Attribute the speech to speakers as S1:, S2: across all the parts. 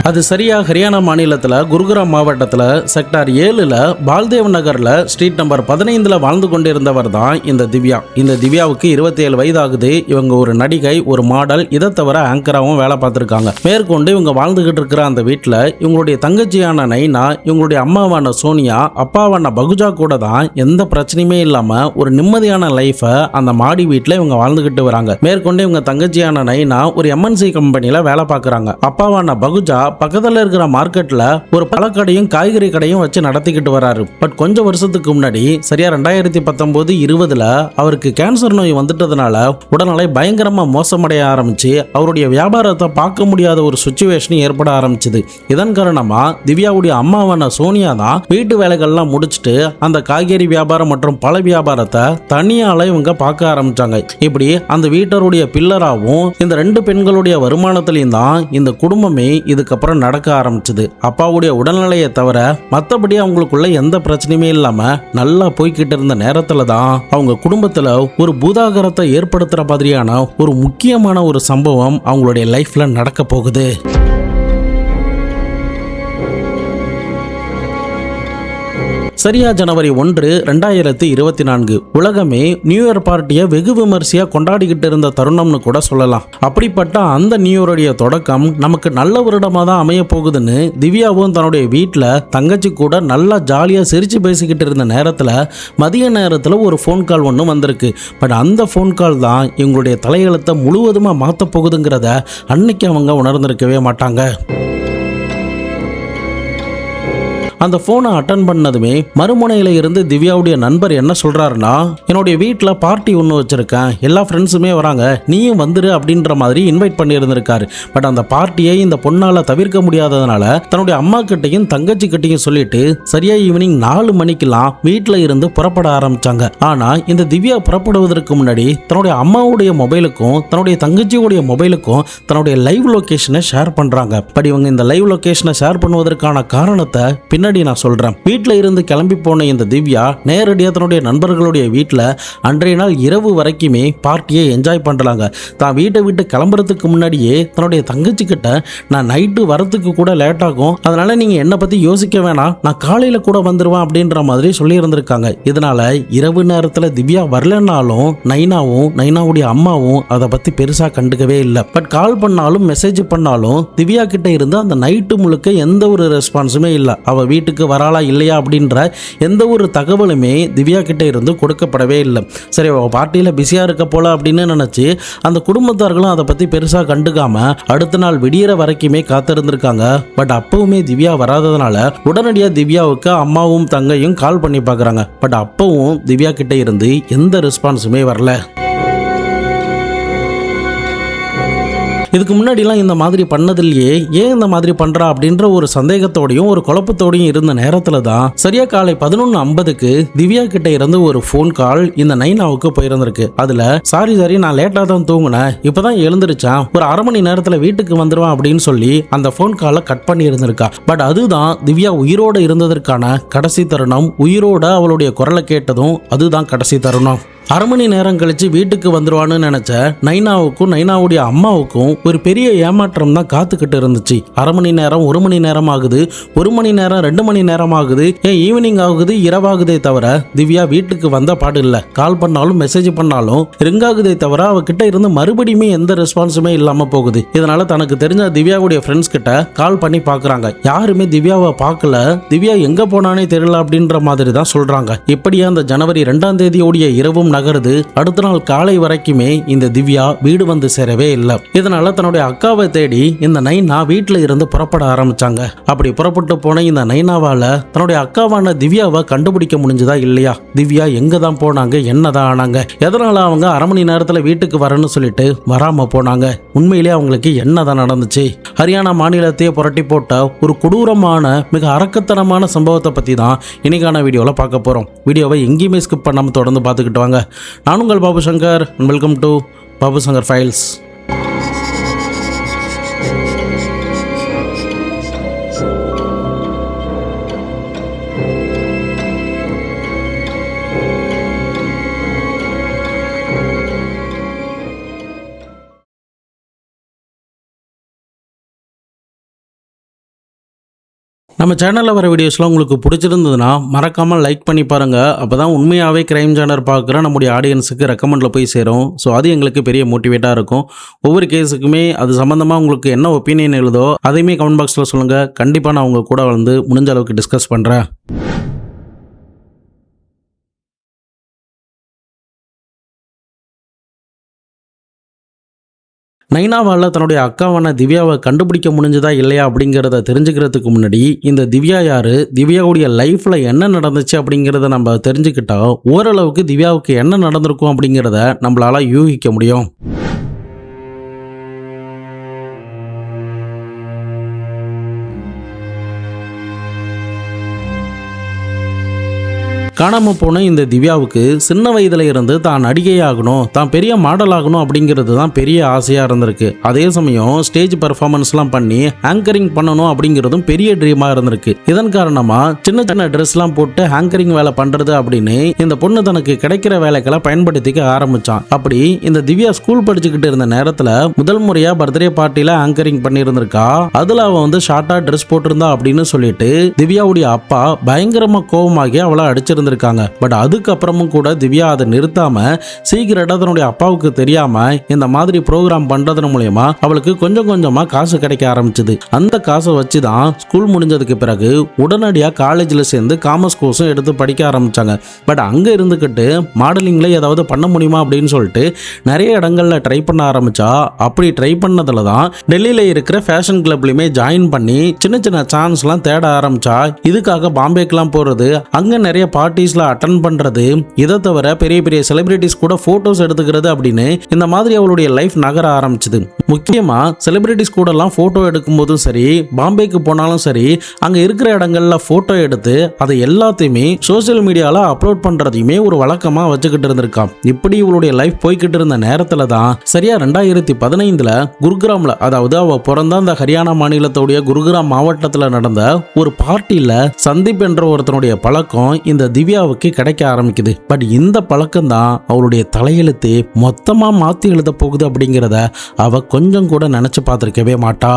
S1: அது சரியா ஹரியானா மாநிலத்தில் குருகிராம் மாவட்டத்தில் செக்டார் 7ல் பால்தேவ் நகரில் ஸ்ட்ரீட் நம்பர் 15ல் வாழ்ந்து கொண்டிருந்தவர் தான் இந்த திவ்யா. இந்த திவ்யாவுக்கு 27 வயது ஆகுது. இவங்க ஒரு நடிகை, ஒரு மாடல், இதை தவிர ஆங்கராகவும் வேலை பார்த்துருக்காங்க. மேற்கொண்டு இவங்க வாழ்ந்துகிட்டு இருக்கிற அந்த வீட்டில் இவங்களுடைய தங்கச்சியான நைனா, இவங்களுடைய அம்மாவான சோனியா, அப்பாவான பகுஜா கூட தான் எந்த பிரச்சனையுமே இல்லாமல் ஒரு நிம்மதியான லைஃபை அந்த மாடி வீட்டில் இவங்க வாழ்ந்துகிட்டு வராங்க. மேற்கொண்டு இவங்க தங்கச்சியான நைனா ஒரு எம்என்சி கம்பெனியில் வேலை பார்க்குறாங்க. அப்பாவான பகுஜா பக்கத்தில் இருக்கிற மார்க்கெட்டில் ஒரு பழக்கடையும் காய்கறி கடையும் வச்சு நடத்திக்கிட்டு வராரு. பட் கொஞ்சம் வருஷத்துக்கு முன்னாடி சரியா 2019-20ல் அவருக்கு கேன்சர் நோய் வந்துட்டதுனால உடல்நிலை பயங்கரமாக மோசமடைய ஆரம்பிச்சு அவருடைய வியாபாரத்தை பார்க்க முடியாத ஒரு சுச்சுவேஷன் ஏற்பட ஆரம்பிச்சது. இதன் காரணமா திவ்யாவுடைய அம்மாவான சோனியா தான் வீட்டு வேலைகள்லாம் முடிச்சுட்டு அந்த காய்கறி வியாபாரம் மற்றும் பழ வியாபாரத்தை தனியால இவங்க பார்க்க ஆரம்பிச்சாங்க. இப்படி அந்த வீட்டருடைய பில்லராகவும் இந்த 2 பெண்களுடைய வருமானத்திலையும் தான் இந்த குடும்பமே இதுக்கப்புறம் நடக்க ஆரம்பிச்சது. அப்பாவுடைய உடல்நிலையை தவிர மற்றபடி அவங்களுக்குள்ள எந்த பிரச்சனையுமே இல்லாம நல்லா போய்கிட்டு இருந்த நேரத்துல தான் அவங்க குடும்பத்துல ஒரு பூதாகரத்தை ஏற்படுத்துற மாதிரியான ஒரு முக்கியமான ஒரு சம்பவம் அவங்களுடைய லைஃப்ல நடக்க போகுது. சரியா ஜனவரி 1, 2024 உலகமே நியூ இயர் பார்ட்டியை வெகு விமர்சையா கொண்டாடிக்கிட்டு இருந்த தருணம்னு கூட சொல்லலாம். அப்படிப்பட்ட அந்த நியூ இயருடைய தொடக்கம் நமக்கு நல்ல வருடமாக தான் அமைய போகுதுன்னு திவ்யாவும் தன்னுடைய வீட்டில் தங்கச்சி கூட நல்லா ஜாலியாக சிரித்து பேசிக்கிட்டு இருந்த நேரத்தில் மதிய நேரத்தில் ஒரு ஃபோன் கால் ஒன்று வந்திருக்கு. பட் அந்த ஃபோன் கால் தான் இவங்களுடைய தலையெழுத்தை முழுவதுமாக மாற்ற போகுதுங்கிறத அன்னைக்கு அவங்க உணர்ந்திருக்கவே மாட்டாங்க. அந்த ஃபோனை அட்டன் பண்ணதுமே மறுமுனையில் இருந்து திவ்யாவுடைய நண்பர் என்ன சொல்கிறாருன்னா, என்னுடைய வீட்டில் பார்ட்டி ஒன்று வச்சுருக்கேன், எல்லா ஃப்ரெண்ட்ஸுமே வராங்க, நீயும் வந்துரு அப்படின்ற மாதிரி இன்வைட் பண்ணியிருந்திருக்காரு. பட் அந்த பார்ட்டியை இந்த பொண்ணால் தவிர்க்க முடியாததுனால தன்னுடைய அம்மா கிட்டையும் தங்கச்சி கிட்டையும் சொல்லிட்டு சரியா ஈவினிங் 4 மணிக்கெல்லாம் வீட்டில் இருந்து புறப்பட ஆரம்பித்தாங்க. ஆனால் இந்த திவ்யா புறப்படுவதற்கு முன்னாடி தன்னுடைய அம்மாவுடைய மொபைலுக்கும் தன்னுடைய தங்கச்சியுடைய மொபைலுக்கும் தன்னுடைய லைவ் லொக்கேஷனை ஷேர் பண்ணுறாங்க. பட் இவங்க இந்த லைவ் லொக்கேஷனை ஷேர் பண்ணுவதற்கான காரணத்தை பின்னாடி நான் சொல்றேன். வீட்டில் இருந்து கிளம்பி போன இந்த திவ்யா நேரடியாக தன்னுடைய நண்பர்களுடைய வீட்டில் அன்றைய நாள் இரவு வரைக்குமே பார்ட்டியை என்ஜாய் பண்றாங்க. தான் வீட்டை விட்டு கிளம்புறதுக்கு முன்னாடியே தன்னுடைய தங்கச்சி கிட்ட நான் நைட்டு வரத்துக்கு கூட லேட் ஆகும், அதனால நீங்க என்னை பத்தி யோசிக்க வேணாம், நான் காலையில கூட வந்துருவேன் அப்படின்ற மாதிரி சொல்லி இருந்திருக்காங்க. இதனால இரவு நேரத்தில் திவ்யா வரலன்னாலும் நைனாவும் நைனாவுடைய அம்மாவும் அதை பத்தி பெருசா கண்டுக்கவே இல்லை. பட் கால் பண்ணாலும் மெசேஜ் பண்ணாலும் திவ்யா கிட்ட இருந்து அந்த நைட்டு முழுக்க எந்த ஒரு ரெஸ்பான்ஸுமே இல்லை. அவ வீட்டுக்கு வராளா இல்லையா அப்படின்ற எந்த ஒரு தகவலுமே திவ்யா கிட்ட இருந்து கொடுக்கப்படவே இல்லை. சரி, பார்ட்டியில் பிஸியாக இருக்க போல அப்படின்னு நினச்சி அந்த குடும்பத்தார்களும் அதை பற்றி பெருசாக கண்டுக்காம அடுத்த நாள் விடியற வரைக்குமே காத்திருந்திருக்காங்க. பட் அப்பவுமே திவ்யா வராததுனால உடனடியாக திவ்யாவுக்கு அம்மாவும் தங்கையும் கால் பண்ணி பார்க்குறாங்க. பட் அப்பவும் திவ்யா கிட்ட இருந்து எந்த ரெஸ்பான்ஸுமே வரல. இதுக்கு முன்னாடிலாம் இந்த மாதிரி பண்ணதில்லையே, ஏன் இந்த மாதிரி பண்றா அப்படின்ற ஒரு சந்தேகத்தோடையும் ஒரு குழப்பத்தோடையும் இருந்த நேரத்துல தான் சரியா காலை 11:50க்கு திவ்யா கிட்ட இருந்து ஒரு ஃபோன் கால் இந்த நைனாவுக்கு போயிருந்திருக்கு. அதுல சாரி நான் லேட்டா தான் தூங்குனேன், இப்பதான் எழுந்திருச்சேன், ஒரு அரை மணி நேரத்துல வீட்டுக்கு வந்துருவான் அப்படின்னு சொல்லி அந்த ஃபோன் காலை கட் பண்ணி இருந்திருக்கா. பட் அதுதான் திவ்யா உயிரோட இருந்ததற்கான கடைசி தருணம். உயிரோட அவளுடைய குரலை கேட்டதும் அதுதான் கடைசி தருணம். அரை மணி நேரம் கழிச்சு வீட்டுக்கு வந்துருவான்னு நினைச்ச நைனாவுக்கும் நைனாவுடைய அம்மாவுக்கும் ஒரு பெரிய ஏமாற்றம் தான் காத்துக்கிட்டு இருந்துச்சு. அரை மணி நேரம் 1 மணி நேரம் ஆகுது, 1 மணி நேரம் 2 மணி நேரம் ஆகுது, ஏன் ஈவினிங் ஆகுது, இரவாகுதே தவிர திவ்யா வீட்டுக்கு வந்த பாடு இல்லை. கால் பண்ணாலும் மெசேஜ் பண்ணாலும் ரிங் ஆகுதே தவிர அவகிட்ட இருந்து மறுபடியுமே எந்த ரெஸ்பான்ஸுமே இல்லாம போகுது. இதனால தனக்கு தெரிஞ்ச திவ்யாவுடைய ஃப்ரெண்ட்ஸ் கிட்ட கால் பண்ணி பாக்குறாங்க. யாருமே திவ்யாவை பார்க்கல, திவ்யா எங்க போனானே தெரியல அப்படின்ற மாதிரி தான் சொல்றாங்க. இப்படியா அந்த ஜனவரி 2ஆம் தேதியோடைய இரவும் நகருது. அடுத்த நாள் காலை வரைக்குமே இந்த திவ்யா வீடு வந்து சேரவே இல்லை. இதனால தன்னுடைய அக்காவை தேடி இந்த நைனா வீட்டில் இருந்து புறப்பட ஆரம்பிச்சாங்க. அப்படி புறப்பட்டு போன இந்த நைனாவால தன்னுடைய அக்காவான திவ்யாவை கண்டுபிடிக்க முடிஞ்சதா இல்லையா? திவ்யா எங்க தான் போனாங்க, என்னதான் ஆனாங்க, எதனால அவங்க அரை மணி நேரத்தில் வீட்டுக்கு வரணும்னு சொல்லிட்டு வராம போனாங்க, உண்மையிலேயே அவங்களுக்கு என்னதான் நடந்துச்சு? ஹரியானா மாநிலத்தையே புரட்டி போட்ட ஒரு கொடூரமான மிக அரக்கத்தனமான சம்பவத்தை பத்தி தான் இன்னைக்கான வீடியோல பார்க்க போறோம். வீடியோவை எங்கேயுமே ஸ்கிப் பண்ணாம தொடர்ந்து பார்த்துக்கிட்டு வாங்க. நான் உங்கள் Babu Shankar. Welcome to Babu Shankar files. நம்ம சேனலில் வர வீடியோஸ்லாம் உங்களுக்கு பிடிச்சிருந்ததுன்னா மறக்காமல் லைக் பண்ணி பாருங்கள். அப்போ தான் உண்மையாகவே கிரைம் ஜானர் பார்க்குற நம்முடைய ஆடியன்ஸுக்கு ரெக்கமெண்டில் போய் சேரும். ஸோ அது எங்களுக்கு பெரிய மோட்டிவேட்டாக இருக்கும். ஒவ்வொரு கேஸுக்குமே அது சம்மந்தமாக உங்களுக்கு என்ன ஒப்பீனியன் எழுதோ அதையுமே கமெண்ட் பாக்ஸில் சொல்லுங்கள். கண்டிப்பாக நான் உங்கள் கூட வந்து முடிஞ்ச அளவுக்கு டிஸ்கஸ் பண்ணுறேன். நைனாவால் தன்னுடைய அக்காவான திவ்யாவை கண்டுபிடிக்க முடிஞ்சதா இல்லையா அப்படிங்கிறத தெரிஞ்சுக்கிறதுக்கு முன்னாடி இந்த திவ்யா யாரு, திவ்யாவுடைய லைஃப்பில் என்ன நடந்துச்சு அப்படிங்கிறத நம்ம தெரிஞ்சுக்கிட்டா ஓரளவுக்கு திவ்யாவுக்கு என்ன நடந்திருக்கும் அப்படிங்கிறத நம்மளால யூகிக்க முடியும். காணாமல் போன இந்த திவ்யாவுக்கு சின்ன வயதில் இருந்து தான் நடிகை ஆகணும், தான் பெரிய மாடல் ஆகணும் அப்படிங்கிறது தான் பெரிய ஆசையாக இருந்திருக்கு. அதே சமயம் ஸ்டேஜ் பர்ஃபார்மன்ஸ்லாம் பண்ணி ஆங்கரிங் பண்ணணும் அப்படிங்கிறதும் பெரிய ட்ரீமாக இருந்திருக்கு. இதன் காரணமாக சின்ன சின்ன ட்ரெஸ்லாம் போட்டு ஆங்கரிங் வேலை பண்ணுறது அப்படின்னு இந்த பொண்ணு தனக்கு கிடைக்கிற வேலைகளை பயன்படுத்திக்க ஆரம்பித்தான். அப்படி இந்த திவ்யா ஸ்கூல் படிச்சுக்கிட்டு இருந்த நேரத்தில் முதல் முறையாக பர்த்டே பார்ட்டியில் ஆங்கரிங் பண்ணியிருந்திருக்கா. அதில் அவள் வந்து ஷார்ட்டாக ட்ரெஸ் போட்டிருந்தா அப்படின்னு சொல்லிட்டு திவ்யாவுடைய அப்பா பயங்கரமாக கோபமாகி அவளை அடிச்சிருந்தாங்க. பட் அதுக்கப்புறமும் கூட திவ்யா அதை நிறுத்தாம சீக்கிரட்டா தன்னுடைய அப்பாவுக்கு தெரியாம இந்த மாதிரி ப்ரோக்ராம் பண்றதன் மூலமா அவளுக்கு கொஞ்சம் கொஞ்சமா காசு கிடைக்க ஆரம்பிச்சது. அந்த காசை வச்சுதான் ஸ்கூல் முடிஞ்சதுக்கு பிறகு உடனடியா காலேஜ்ல சேர்ந்து காமர்ஸ் கோர்ஸும் எடுத்து படிக்க ஆரம்பிச்சாங்க. பட் அங்க இருந்துகிட்டு மாடலிங்ல ஏதாவது பண்ண முடியுமா அப்படின்னு சொல்லிட்டு நிறைய இடங்கள்ல ட்ரை பண்ண ஆரம்பிச்சா. அப்படி ட்ரை பண்ணதுல தான் டெல்லியில இருக்கிற ஃபேஷன் கிளப்லயுமே ஜாயின் பண்ணி சின்ன சின்ன சான்ஸ்லாம் தேட ஆரம்பிச்சா. இதுக்காக பாம்பேக்கெல்லாம் போறது, அங்க நிறைய பார்ட்டிஸ்ல அட்டெண்ட் பண்றது, இதை தவிர பெரிய பெரிய செலிபிரிட்டிஸ் கூட போட்டோஸ் எடுத்துக்கிறது அப்படின்னு இந்த மாதிரி அவளுடைய லைஃப் நகர ஆரம்பிச்சது. முக்கியமா செலிபிரிட்டிஸ் கூட எல்லாம் போட்டோ எடுக்கும் போதும் சரி, பாம்பேக்கு போனாலும் சரி, அங்க இருக்கிற இடங்கள்ல போட்டோ எடுத்து அதை எல்லாத்தையுமே சோசியல் மீடியால அப்லோட் பண்றதையுமே ஒரு வழக்கமா வச்சுக்கிட்டு இருந்திருக்கான். இப்படி இவளுடைய லைஃப் போய்கிட்டு இருந்த நேரத்துல தான் சரியா 2015 குருகிராம்ல, அதாவது அவ பிறந்த அந்த ஹரியானா மாநிலத்துடைய குருகிராம் மாவட்டத்துல நடந்த ஒரு பார்ட்டியில சந்தீப் என்ற ஒருத்தனுடைய பழக்கம் இந்த திவ்யாவுக்கு கிடைக்க ஆரம்பிக்குது. பட் இந்த பழக்கம் தான் அவளுடைய தலையெழுத்து மொத்தமா மாத்தி எழுத போகுது அப்படிங்கிறத அவ கொஞ்சம் கூட நினைச்சு பார்த்திருக்கவே மாட்டா.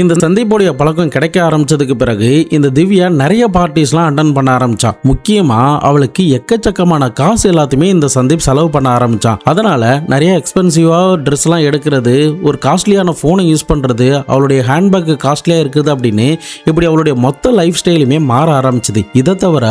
S1: இந்த சந்தீப்போடைய பழக்கம் கிடைக்க ஆரம்பிச்சதுக்கு பிறகு இந்த திவ்யா நிறைய பார்ட்டிஸ்லாம் அட்டன் பண்ண ஆரம்பிச்சா. முக்கியமா அவளுக்கு எக்கச்சக்கமான காசு எல்லாத்தையுமே இந்த சந்தீப் செலவு பண்ண ஆரம்பிச்சான். அதனால நிறைய எக்ஸ்பென்சிவா ட்ரெஸ்லாம் எடுக்கிறது, ஒரு காஸ்ட்லியான போனை யூஸ் பண்றது, அவளுடைய ஹேண்ட்பேக் காஸ்ட்லியா இருக்குது அப்படின்னு இப்படி அவளுடைய மொத்த லைஃப் ஸ்டைலுமே மாற ஆரம்பிச்சது. இதை தவிர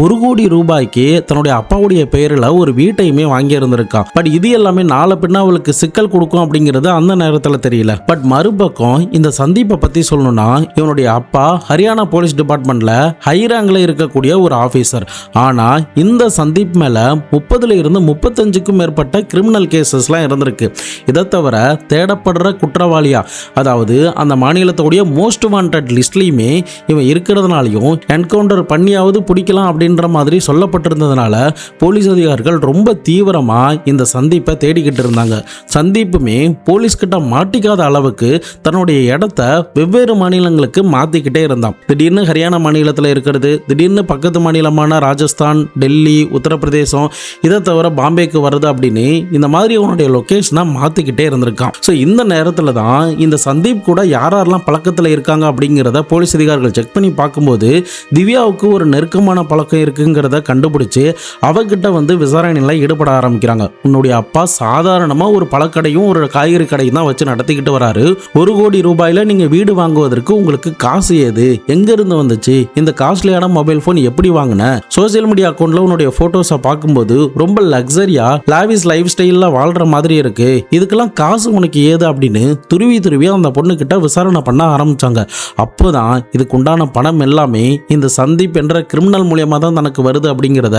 S1: 1 கோடி ரூபாய்க்கு தன்னுடைய அப்பாவுடைய பெயரில் ஒரு வீட்டையுமே வாங்கி இருந்திருக்கா. பட் இது எல்லாமே நாளை பின்ன அவளுக்கு சிக்கல் கொடுக்கும் அப்படிங்கிறது அந்த நேரத்தில் தெரியல. பட் மறுபக்கம் இந்த சந்தீப்பை பத்தி சொல்லணும்னா, இவனுடைய அப்பா ஹரியானா போலீஸ் டிபார்ட்மெண்ட்ல ஹை ரேங்க்ல இருக்கக்கூடிய ஒரு ஆபீசர். ஆனா இந்த சந்தீப் மேல 30ல இருந்து 35க்கும் மேற்பட்ட கிரிமினல் கேசஸ்லாம் இருந்திருக்கு. இதை தவிர தேடப்படுற குற்றவாளியா, அதாவது அந்த மாநிலத்துடைய மோஸ்ட் வாண்டட் லிஸ்ட்லயுமே இவன் இருக்கிறதுனாலையும் என்கவுண்டர் பண்ணியாவது பிடிக்கலாம் அப்படின்ற மாதிரி சொல்லப்பட்டிருந்ததுனால போலீஸ் அதிகாரிகள் ரொம்ப தீவிரமா இந்த சந்தீப்பை தேடிக்கிட்டு இருந்தாங்க. சந்தீப்புமே போலீஸ் கிட்ட மாட்டிக்காத அளவுக்கு தன்னுடைய இடத்தை வெவ்வேறு மாநிலங்களுக்கு மாத்திக்கிட்டே இருந்தான். திடீர்னு ஹரியானா மாநிலத்தில் இருக்கிறது, திடீர்னு பக்கத்து மாநிலமான ராஜஸ்தான், டெல்லி, உத்தரப்பிரதேசம், இதை தவிர பாம்பேக்கு வருது அப்படின்னு இந்த மாதிரி அவனுடைய லொகேஷனை மாத்திக்கிட்டே இருந்திருக்கான். ஸோ இந்த நேரத்தில் தான் இந்த சந்தீப் கூட யாரெல்லாம் பழக்கத்தில் இருக்காங்க அப்படிங்கிறத போலீஸ் அதிகாரிகள் செக் பண்ணி பார்க்கும்போது திவ்யாவுக்கு ஒரு நெருக்கமான பழக்கம் இருக்குங்கிறத கண்டுபிடிச்சு அவகிட்ட வந்து விசாரணையில் ஈடுபட ஆரம்பிக்கிறாங்க. உன்னுடைய அப்பா சாதாரணமாக ஒரு பழக்கடையும் ஒரு காய்கறி கடையும் தான் வச்சு நடத்திக்கிட்டு வராரு. 1 கோடி ரூபாயில நீங்க வீடு வாங்குவதற்கு உங்களுக்கு காசு ஏது, எங்க இருந்து வந்துச்சு, இந்த காஸ்ட்லியான மொபைல் போன் எப்படி வாங்கின, சோசியல் மீடியா அக்கௌண்ட்ல உன்னுடைய போட்டோஸை பார்க்கும்போது ரொம்ப லக்ஸரியா லாவிஸ் லைஃப் ஸ்டைல்ல வாழ்ற மாதிரி இருக்கு, இதுக்கெல்லாம் காசு உனக்கு ஏது அப்படின்னு துருவி அந்த பொண்ணு கிட்ட விசாரணை பண்ண ஆரம்பிச்சாங்க. அப்போதான் இதுக்கு உண்டான பணம் எல்லாமே இந்த சந்தீப் என்ற கிரிமினல் மூலியமா தான் தனக்கு வருது அப்படிங்கிறத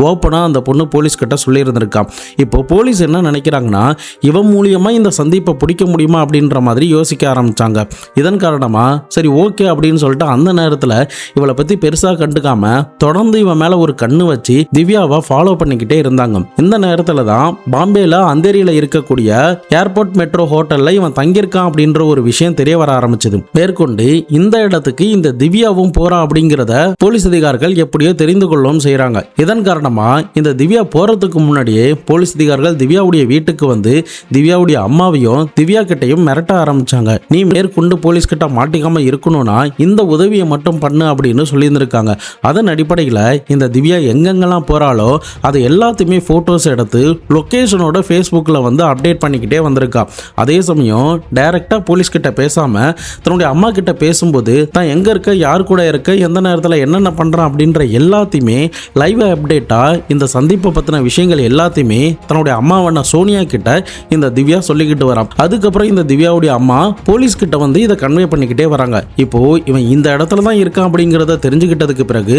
S1: ஓப்பனா அந்த பொண்ணு போலீஸ் கிட்ட சொல்லி இருந்திருக்கான். இப்போ போலீஸ் என்ன நினைக்கிறாங்கன்னா, இவன் மூலியமா இந்த சந்தீப்பை பிடிக்க முடியுமா அப்படின்ற மாதிரி யோசிக்க ஆரம்பிச்சாங்க. இதன் காரணமா சரி ஓகே அப்படின்னு சொல்லிட்டு அந்த நேரத்தில் இவளை பத்தி பெருசா கண்டுக்காம தொடர்ந்து இவன் மேல ஒரு கண்ணு வச்சு திவ்யாவை ஃபாலோ பண்ணிக்கிட்டே இருந்தாங்க. இந்த நேரத்துல தான் பாம்பேல அந்தேரியில இருக்கக்கூடிய ஏர்போர்ட் மெட்ரோ ஹோட்டல்ல இவன் தங்கியிருக்கான் அப்படின்ற ஒரு விஷயம் தெரிய வர ஆரம்பிச்சது. மேற்கொண்டு இந்த இடத்துக்கு இந்த திவ்யாவும் போறா அப்படிங்கிறத போலீஸ் அதிகாரிகள் எப்படியோ தெரிந்து கொள்ளவும் செய்யறாங்க. இதன் காரணமா இந்த திவ்யா போறதுக்கு முன்னாடியே போலீஸ் அதிகாரிகள் திவ்யாவுடைய வீட்டுக்கு வந்து திவ்யாவுடைய அம்மாவையும் திவ்யா கிட்டையும் மிரட்ட ஆரம்பிச்சாங்க. நீ மேற்கொண்டு போலீஸ் கிட்ட மாட்டிக்காம இருக்கணும்னா இந்த உதவியை மட்டும் பண்ணு அப்படின்னு சொல்லியிருந்திருக்காங்க. அதன் அடிப்படையில் இந்த திவ்யா எங்கெங்கெல்லாம் போறாளோ அதை எல்லாத்தையுமே போட்டோஸ் எடுத்து லொகேஷனோட ஃபேஸ்புக்கில் வந்து அப்டேட் பண்ணிக்கிட்டே வந்திருக்கா. அதே சமயம் டைரக்டா போலீஸ் கிட்ட பேசாம தன்னுடைய அம்மா கிட்ட பேசும்போது தான் எங்க இருக்க, யார் கூட இருக்க, எந்த நேரத்தில் என்னென்ன பண்றான் அப்படின்ற எல்லாத்தையுமே லைவ் அப்டேட்டா இந்த சந்திப்பை பத்தின விஷயங்கள் எல்லாத்தையுமே தன்னுடைய அம்மாவான சோனியா கிட்ட இந்த திவ்யா சொல்லிக்கிட்டு வரான். அதுக்கப்புறம் இந்த திவ்யாவுடைய அம்மா போலீஸ் கிட்ட வந்து இதை கன்வே பண்ணிக்கிட்டே வராங்க. இப்போ இவன் இந்த இடத்துல தான் இருக்கான் அப்படிங்கிறத தெரிஞ்சுக்கிட்டதுக்கு பிறகு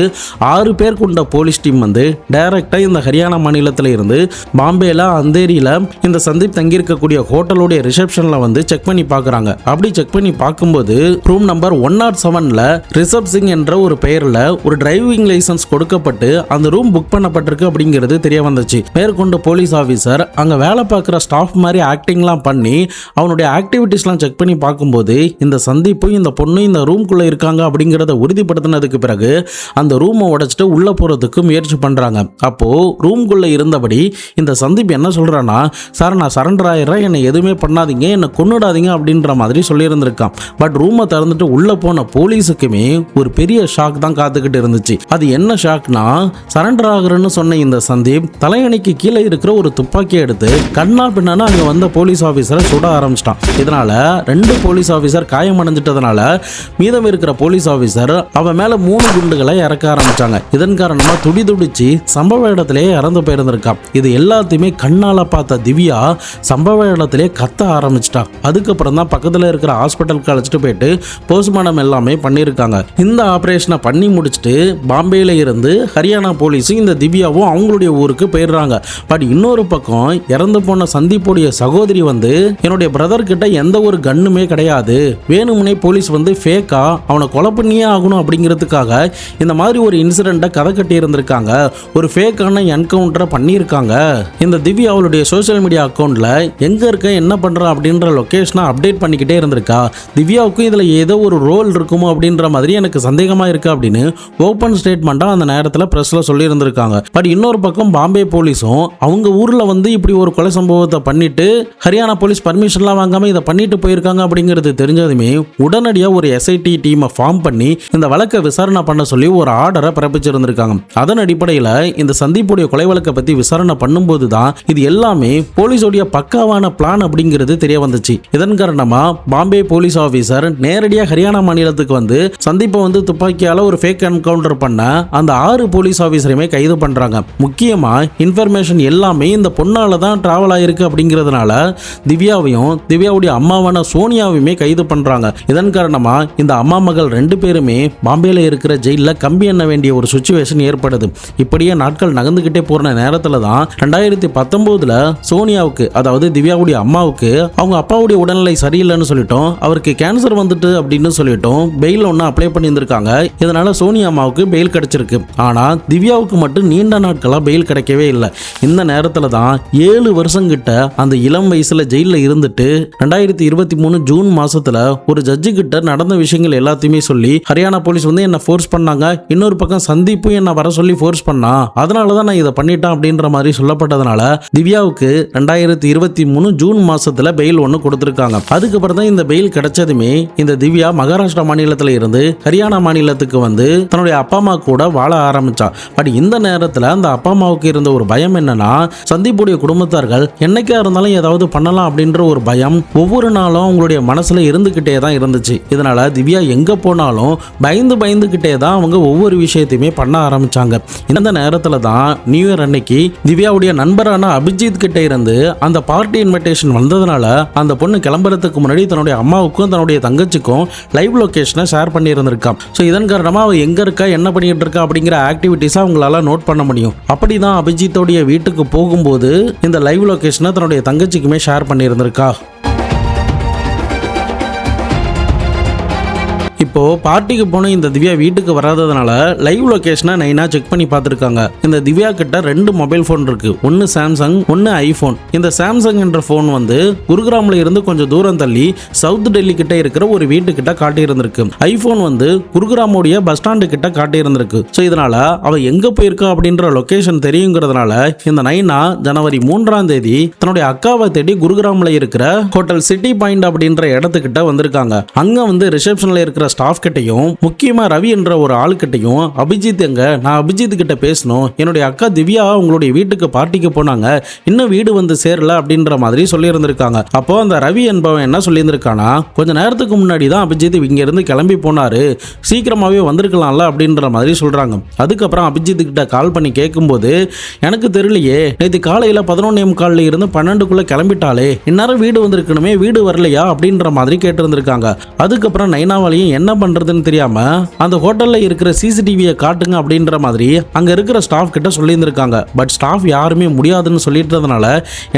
S1: 6 பேர் கொண்ட போலீஸ் டீம் வந்து டைரக்டா இந்த ஹரியானா மாநிலத்தில் இருந்து பாம்பேல அந்தேரியில இந்த சந்தீப் தங்கியிருக்கக்கூடிய ஹோட்டலுடைய ரிசப்ஷன்ல வந்து செக் பண்ணி பார்க்குறாங்க. அப்படி செக் பண்ணி பார்க்கும்போது ரூம் நம்பர் 107ல ரிஷப் சிங் என்ற ஒரு பெயர்ல ஒரு டிரைவிங் லைசன்ஸ் கொடுக்கப்பட்டு அந்த ரூம் புக் பண்ணப்பட்டிருக்கு அப்படிங்கிறது தெரிய வந்துச்சு. மேற்கொண்டு போலீஸ் ஆஃபீஸர் அங்க வேலை பார்க்குற ஸ்டாஃப் மாதிரி ஆக்டிங்லாம் பண்ணி அவனுடைய ஆக்டிவிட்டிஸ்லாம் செக் பண்ணி பார்க்கும்போது இந்த சந்தீப்பும் இந்த பொண்ணு இந்த ரூம்குள்ள இருக்காங்க அப்படிங்கிறத உறுதிப்படுத்தினதுக்கு பிறகு அந்த ரூமை உடைச்சிட்டு உள்ள போறதுக்கு முயற்சி பண்றாங்க. அப்போ ரூம்குள்ள இருந்தபடி இந்த சந்தீப் என்ன சொல்றான்னா, சார் நான் சரண்டர் ஆயிடுறேன், என்னை எதுவுமே பண்ணாதீங்க, என்னை கொன்னுடாதீங்க அப்படின்ற மாதிரி சொல்லியிருந்திருக்கான். பட் ரூமை திறந்துட்டு உள்ள போன போலீஸுக்குமே ஒரு பெரிய ஷாக் தான் காத்துக்கிட்டு இருந்துச்சு. அது என்ன ஷாக்னா, சரண்டர் ஆகுறேன்னு சொன்ன இந்த சந்தீப் தலையணைக்கு கீழே இருக்கிற ஒரு துப்பாக்கியை எடுத்து கண்ணா பின்னா அங்க வந்த போலீஸ் ஆபீசரை சுட ஆரம்பிச்சிட்டான். இதனால 2 போலீஸ் ஆபீசர் காயமடைஞ்சிட்டதுனால மீதம் இருக்கிற போலீஸ் ஆபீசர் அவன் மேல 3 குண்டுகளை இறக்க ஆரம்பிச்சாங்க. இதன் காரணமா துடிதுடிச்சு சம்பவ இடத்திலேயே இறந்து போயிருந்திருக்கான். இது எல்லாத்தையுமே கண்ணால பார்த்த திவ்யா சம்பவ இடத்திலே கத்த ஆரம்பிச்சிட்டா. அதுக்கப்புறம் தான் பக்கத்துல இருக்கிற ஹாஸ்பிட்டலுக்கு அழைச்சிட்டு போயிட்டு போஸ்ட்மார்ட்டம் எல்லாமே பண்ணியிருக்காங்க. இந்த ஆபரேஷனை பண்ணி முடிச்சுட்டு பாம்பேல இருந்து ஹரியானா போலீஸும் இந்த திவ்யாவும் அவங்களுடைய ஊருக்கு போயிடுறாங்க. பட் இன்னொரு பக்கம் இறந்து போன சந்தீப்புடைய சகோதரி வந்து என்னுடைய பிரதர் கிட்ட எந்த ஒரு கன்னுமே கிடையாது, வேணும்னே போலீஸ் வந்து ஃபேக்கா அவனை கொலை பண்ணியே ஆகணும் அப்படிங்கிறதுக்காக இந்த மாதிரி ஒரு இன்சிடென்ட்டை கதை கட்டி இருந்திருக்காங்க, ஒரு ஃபேக்கான என்கவுண்டரை பண்ணியிருக்காங்க. இந்த திவ்யா அவளுடைய சோஷியல் மீடியா அக்கௌண்ட்ல எங்க இருக்க என்ன பண்றா அப்படின்ற லொகேஷனை அப்டேட் பண்ணிக்கிட்டே இருந்திருக்கா. திவ்யாவுக்கும் இதுல ஏதோ ஒரு ரோல் இருக்குமோ அப்படின்ற மாதிரி எனக்கு சந்தேகமா இருக்கு அப்படின்னு ஓப்பன் ஸ்டேட்மெண்டா அந்த நேரத்தில் பிரஸ்ல சொல்லி இருந்திருக்காங்க. பட் இன்னொரு பக்கம் பாம்பே போலீஸும் அவங்க ஊர்ல வந்து இப்படி ஒரு கொலை சம்பவத்தை பண்ணிட்டு ஹரியானா போலீஸ் பர்மிஷன்லாம் வாங்காம இதை பண்ணிட்டு போயிருக்காங்க அப்படிங்கிறது தெரிஞ்சதுமே உடனடியாக ஒரு SIT டீமை ஃபார்ம் பண்ணி இந்த வழக்கை விசாரணை பண்ண சொல்லி ஒரு ஆர்டரை பிறப்பிச்சிருந்திருக்காங்க. அதன் அடிப்படையில் இந்த சந்தீப்புடைய கொலை வழக்கை பத்தி விசாரணை பண்ணும்போது தான் இது எல்லாமே போலீஸோடைய பக்காவான பிளான் அப்படிங்கிறது தெரிய வந்துச்சு. இதன் காரணமா பாம்பே போலீஸ் ஆபீசர் நேரடியாக ஹரியானா மாநிலத்துக்கு வந்து சந்தீப்பை வந்து துப்பாக்கியால ஒரு ஃபேக் என்கவுண்டர் பண்ண அந்த 6 போலீஸ் ஆபீசரையுமே கைது பண்றாங்க. முக்கியமா இன்ஃபர்மேஷன் எல்லாமே இந்த பொண்ணால தான் டிராவல் ஆயிருக்கு அப்படிங்கிறதுனால திவ்யாவையும் திவ்யாவுடைய அம்மாவான சோனியாவையுமே கைது பண்றாங்க. இதன் காரணமா இந்த அம்மா மகள் 2 பேருமே பாம்பேல இருக்கிற ஜெயில கம்பி எண்ண வேண்டிய ஒரு சுச்சுவேஷன் ஏற்படுது. இப்படியே நாட்கள் நகர்ந்துகிட்டே போற நேரத்துல தான் 2019ல சோனியாவுக்கு, அதாவது திவ்யாவுடைய அம்மாவுக்கு அவங்க அப்பாவுடைய உடல்நிலை சரியில்லைன்னு சொல்லிட்டோம், அவருக்கு கேன்சர் வந்துட்டு அப்படின்னு சொல்லிட்டோம் பெயில் ஒன்று அப்ளை பண்ணியிருந்திருக்காங்க. இதனால சோனியா அம்மாவுக்கு பெயில் கிடைச்சிருக்கு. ஆனா திவ்யாவுக்கு மட்டும் நீண்ட நாட்களா பெயில் கிடைக்கவே இல்லை. இந்த நேரத்துல தான் 7 வருஷம் கிட்ட அந்த இளம் வயசுல ஜெயில இருந்துட்டு 2023 ஜூன் மாசத்துல ஒரு ஜட்ஜு கிட்ட நடந்த விஷயங்கள் எல்லாத்தையுமே சொல்லி ஹரியானா போலீஸ் வந்து என்ன ஃபோர்ஸ் பண்ணாங்க, இன்னொரு பக்கம் சந்தீப்பும் என்ன வர சொல்லி ஃபோர்ஸ் பண்ணா, அதனாலதான் நான் இதை பண்ணிட்டேன் அப்படின்ற மாதிரி சொல்லப்பட்டதுனால திவ்யாவுக்கு 2023 ஜூன் மாசத்துல பெயில் ஒன்று கொடுத்திருக்காங்க. அதுக்கப்புறம் தான் இந்த பெயில் கிடைச்சதுமே இந்த திவ்யா மகாராஷ்டிரா மாநிலத்துல இருந்து ஹரியானா மாநிலத்துக்கு வந்து தன்னுடைய அப்பா அம்மா கூட வாழ ஆரம்பிச்சா. பட் இந்த நேரத்துல அந்த அப்பா அம்மாவுக்கு இருந்த ஒரு பயம் என்னன்னா, சந்தீப்புடைய குடும்பத்தார்கள் என்னைக்கா இருந்தாலும் ஏதாவது பண்ணலாம் அப்படின்ற ஒரு பயம் ஒவ்வொரு நாளும் அவங்களுடைய மனசுல இருந்துகிட்டே தான் இருந்துச்சு. இதனால திவ்யா எங்க போனாலும் பயந்துகிட்டே தான் அவங்க ஒவ்வொரு விஷயத்தையுமே பண்ண ஆரம்பிச்சாங்க. இந்த நேரத்துல தான் நியூ இயர் அன்னைக்கு திவ்யாவுடைய நண்பரான அபிஜித் கிட்ட இருந்து அந்த பார்ட்டி இன்விடேஷன் வந்ததுனால அந்த பொண்ணு கிளம்புறதுக்கு முன்னாடி தன்னுடைய அம்மாவுக்கும் தன்னுடைய தங்கச்சிக்கும் லைவ் லொகேஷனை ஷேர் பண்ணி இருந்திருக்கான். ஸோ இதன் காரணமா அவ எங்க இருக்கா, என்ன பண்ணிட்டு இருக்கா அப்படிங்கிற ஆக்டிவிட்டிஸை அவங்களால நோட் பண்ண முடியும். அப்படிதான் அபிஜித்தோடைய வீட்டுக்கு போகும்போது இந்த லைவ் லொகேஷனை தன்னுடைய தங்கச்சிக்குமே ஷேர் பண்ணியிருந்திருக்கா. இப்போ பார்ட்டிக்கு போன இந்த திவ்யா வீட்டுக்கு வராததுனால லைவ் லொகேஷனை நைனா செக் பண்ணி பார்த்துருக்காங்க. இந்த திவ்யா கிட்ட 2 மொபைல் ஃபோன் இருக்கு. ஒன்னு சாம்சங், ஒன்னு ஐபோன். இந்த சாம்சங் என்ற போன் வந்து குருகிராம்ல இருந்து கொஞ்சம் தூரம் தள்ளி சவுத் டெல்லி கிட்ட இருக்கிற ஒரு வீட்டு கிட்ட காட்டி இருந்திருக்கு. ஐபோன் வந்து குருகிராமோடைய பஸ் ஸ்டாண்டு கிட்ட காட்டி இருந்திருக்கு. ஸோ இதனால அவ எங்க போயிருக்கா அப்படின்ற லொகேஷன் தெரியுங்கிறதுனால இந்த நைனா ஜனவரி 3ஆம் தேதி தன்னுடைய அக்காவை தேடி குருகிராம்ல இருக்கிற ஹோட்டல் சிட்டி பாயிண்ட் அப்படின்ற இடத்துக்கிட்ட வந்திருக்காங்க. அங்க வந்து ரிசப்ஷன்ல இருக்கிற ஸ்டாஃப் கிட்டையும் முக்கியமா ரவி என்ற ஒரு ஆளுக்கிட்டையும் அபிஜித் எங்க, நான் அபிஜித் கிட்ட பேசணும், என்னுடைய அக்கா திவ்யா உங்களுடைய வீட்டுக்கு பார்ட்டிக்கு போனாங்க, இன்னும் வீடு வந்து சேரல அப்படின்ற மாதிரி சொல்லி இருந்திருக்காங்க. அப்போ அந்த ரவி என்பவன் என்ன சொல்லி இருந்திருக்கானா, கொஞ்ச நேரத்துக்கு முன்னாடி தான் அபிஜித் இங்க இருந்து கிளம்பி போனாரு, சீக்கிரமாவே வந்திருக்கலாம்ல அப்படின்ற மாதிரி சொல்றாங்க. அதுக்கப்புறம் அபிஜித் கிட்ட கால் பண்ணி கேட்கும்போது எனக்கு தெரியலையே, நேற்று காலையில 11:45 இருந்து 12க்குள்ள கிளம்பிட்டாலே, இந்நேரம் வீடு வந்திருக்கணுமே, வீடு வரலையா அப்படின்ற மாதிரி கேட்டு இருந்திருக்காங்க. அதுக்கப்புறம் நைனாவாலையும் என்ன பண்றதுன்னு தெரியாம அந்த ஹோட்டல்ல இருக்கிற சிசிடிவியை காட்டுங்க அப்படின்ற மாதிரி அங்க இருக்கிற ஸ்டாஃப் கிட்ட சொல்லி இருந்திருக்காங்க. பட் ஸ்டாஃப் யாருமே முடியாதுன்னு சொல்லிட்டதுனால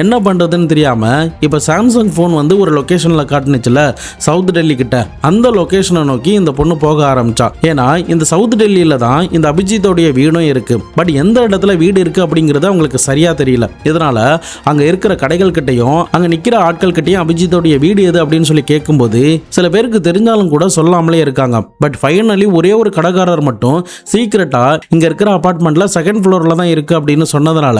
S1: என்ன பண்றதுன்னு தெரியாம இப்ப சாம்சங் போன் வந்து ஒரு லொகேஷன்ல காட்டுனுச்சுல சவுத் டெல்லி கிட்ட, அந்த லொகேஷனை நோக்கி இந்த பொண்ணு போக ஆரம்பிச்சா. ஏன்னா இந்த சவுத் டெல்லியில தான் இந்த அபிஜித்தோடைய வீடும் இருக்கு. பட் எந்த இடத்துல வீடு இருக்கு அப்படிங்கறது அவங்களுக்கு சரியா தெரியல. இதனால அங்க இருக்கிற கடைகள் கிட்டையும் அங்க நிக்கிற ஆட்கள் கிட்டையும் அபிஜித்தோடைய வீடு எது அப்படின்னு சொல்லி கேட்கும்போது சில பேருக்கு தெரிஞ்சாலும் கூட சொல்லாமலே இருக்காங்க. பட் ஃபைனலி ஒரே ஒரு கடைக்காரர் மட்டும் சீக்கிரட்டா இங்க இருக்கிற அபார்ட்மெண்ட்ல செகண்ட் ஃப்ளோர்ல தான் இருக்கு அப்படின்னு சொன்னதுனால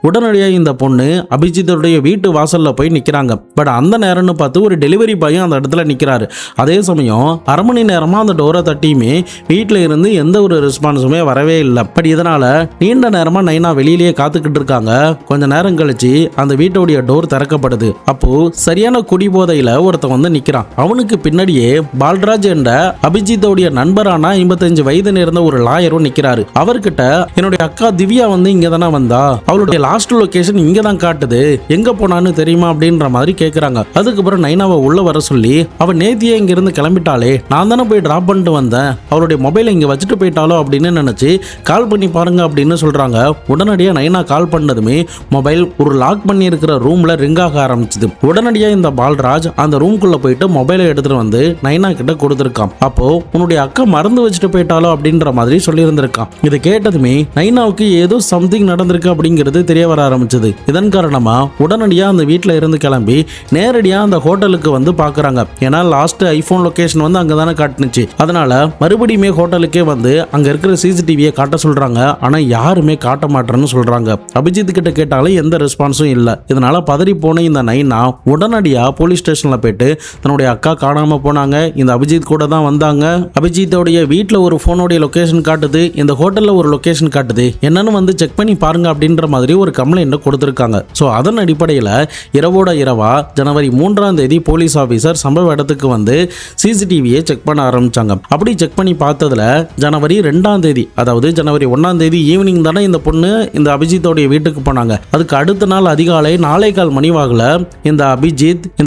S1: உடனடியாக இந்த பொண்ணு அபிஜித்தோடைய வீட்டு வாசல்ல போய் நிக்கிறாங்க. பட் அந்த நேரம்னு பார்த்து ஒரு டெலிவரி பாயும் அந்த இடத்துல நிக்கிறாரு. அதே சமயம் அரை மணி நேரமா அந்த டோரை தட்டியுமே வீட்டுல இருந்து எந்த ஒரு ரெஸ்பான்ஸுமே வரவே இல்லை. பட் இதனால நீண்ட நேரமா நைனா வெளியிலேயே காத்துக்கிட்டு இருக்காங்க. கொஞ்ச நேரம் கழிச்சு அந்த வீட்டோடைய டோர் திறக்கப்படுது. அப்போ சரியான குடி போதையில ஒருத்தன் வந்து நிக்கிறான். அவனுக்கு பின்னாடியே பால்ராஜ் என்ற அபிஜித்தோடைய நண்பரான 55 வயது நேர்ந்த ஒரு லாயரும் நிக்கிறாரு. அவர்கிட்ட என்னுடைய அக்கா திவ்யா வந்து இங்க தானே வந்தா, அவளுடைய லாஸ்ட் லொகேஷன் இங்க தான் காட்டுது, எங்க போனான்னு தெரியுமா அப்படின்ற மாதிரி கேக்குறாங்க. அதுக்கப்புறம் நைனாவை உள்ள வர சொல்லி அவ நேத்தியே இங்க இருந்து கிளம்பிட்டாலே, நான் தானே போய் டிராப் பண்ணிட்டு வந்தேன், அவளுடைய மொபைலை இங்க வச்சுட்டு போயிட்டாலோ அப்படின்னு நினைச்சு கால் பண்ணி பாருங்க அப்படின்னு சொல்றாங்க. உடனடியா நைனா கால் பண்ணதுமே மொபைல் ஒரு லாக் பண்ணி இருக்கிற ரூம்ல ரிங் ஆக ஆரம்பிச்சது. உடனடியா இந்த பால்ராஜ் அந்த ரூம்குள்ள போயிட்டு மொபைலை எடுத்துட்டு வந்து நைனா கிட்ட கொடுத்திருக்கான். அப்போ உன்னுடைய அக்கா மறந்து வச்சுட்டு போயிட்டாலோ அப்படின்ற மாதிரி சொல்லி இருந்திருக்கான். இதை கேட்டதுமே நைனாவுக்கு ஏதோ சம்திங் நடந்திருக்கு அப்படிங்கிறது தெரிய வர ஆரம்பிச்சது. இதன் காரணமா உடனடியா அந்த வீட்டுல இருந்து கிளம்பி நேரடியா அந்த ஹோட்டலுக்கு வந்து பாக்குறாங்க. ஏன்னா லாஸ்ட் ஐபோன் லொகேஷன் வந்து அங்கதானே காட்டுனுச்சு. அதனால மறுபடியுமே ஹோட்டலுக்கே வந்து அங்க இருக்கிற சிசிடிவியை காட்ட சொல்றாங்க. ஆனா யாருமே காட்ட மாட்டேன்னு சொல்றாங்க. அபிஜித் கிட்ட கேட்டாலும் எந்த ரெஸ்பான்ஸும் இல்ல. இதனால பதறி போன இந்த நைனா உடனடியா போலீஸ் ஸ்டேஷன்ல போயிட்டு தன்னுடைய அக்கா காணாம போனாங்க, இந்த அபிஜித் கூட தான் வந்தாங்க, அபிஜித்தோடைய வீட்டுல ஒரு போனோடைய லொகேஷன் காட்டுது, இந்த ஹோட்டல்ல ஒரு லொகேஷன் காட்டுது, என்னன்னு வந்து செக் பண்ணி பாருங்க அப்படின்ற மாதிரி ஒரு கம்ப்ளைண்ட் கொடுத்திருக்காங்க. ஸோ அதன் அடிப்படையில் இரவோட இரவா ஜனவரி 3ஆம் தேதி போலீஸ் ஆஃபீஸர் சம்பவ இடத்துக்கு வந்து சிசிடிவியை செக் பண்ண ஆரம்பிச்சாங்க. அப்படி செக் பண்ணி பார்த்ததுல ஜனவரி 2ஆம் தேதி, அதாவது ஜனவரி 1ஆம் தேதி ஈவினிங் தானே இந்த பொண்ணு இந்த அபிஜித்தோடைய வீட்டுக்கு போனாங்க. அதுக்கு அடுத்த நாள் அதிகாலை 4:15 மணி வாக்குல இந்த